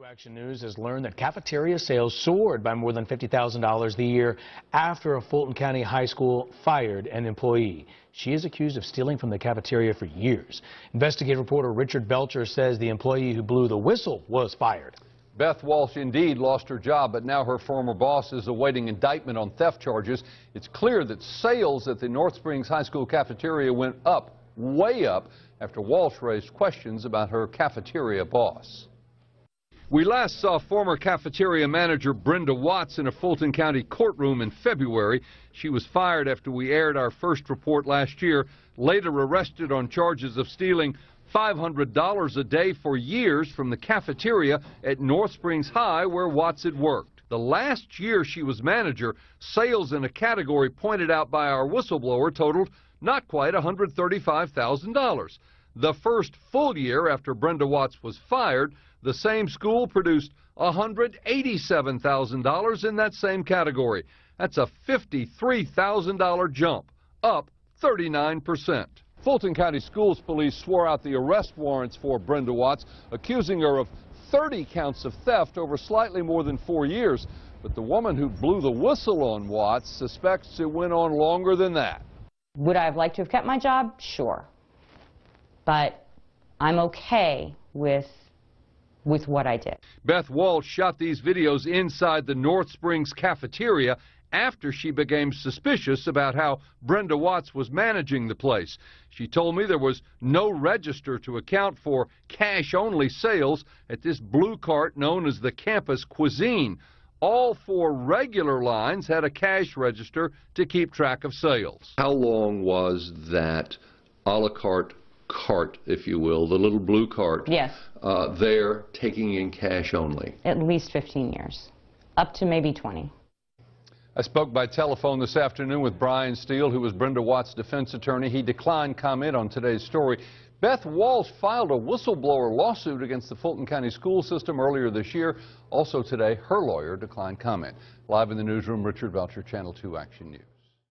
Action News has learned that cafeteria sales soared by more than $50,000 the year after a Fulton County high school fired an employee. She is accused of stealing from the cafeteria for years. Investigative reporter Richard Belcher says the employee who blew the whistle was fired. Beth Walsh indeed lost her job, but now her former boss is awaiting indictment on theft charges. It's clear that sales at the North Springs High School cafeteria went up, way up, after Walsh raised questions about her cafeteria boss. We last saw former cafeteria manager Brenda Watts in a Fulton County courtroom in February. She was fired after we aired our first report last year, later arrested on charges of stealing $500 a day for years from the cafeteria at North Springs High where Watts had worked. The last year she was manager, sales in a category pointed out by our whistleblower totaled not quite $135,000. The first full year after Brenda Watts was fired, the same school produced $187,000 in that same category. That's a $53,000 jump, up 39%. Fulton County Schools Police swore out the arrest warrants for Brenda Watts, accusing her of 30 counts of theft over slightly more than 4 years. But the woman who blew the whistle on Watts suspects it went on longer than that. Would I have liked to have kept my job? Sure. But I'm okay with what I did. Beth Walsh shot these videos inside the North Springs cafeteria after she became suspicious about how Brenda Watts was managing the place. She told me there was no register to account for cash-only sales at this blue cart known as the campus cuisine. All 4 regular lines had a cash register to keep track of sales. How long was that a la carte cart, if you will, the little blue cart? Yes. There, taking in cash only? At least 15 years, up to maybe 20. I spoke by telephone this afternoon with Brian Steele, who was Brenda Watts' defense attorney. He declined comment on today's story. Beth Walsh filed a whistleblower lawsuit against the Fulton County school system earlier this year. Also today, her lawyer declined comment. Live in the newsroom, Richard Belcher, Channel 2 Action News.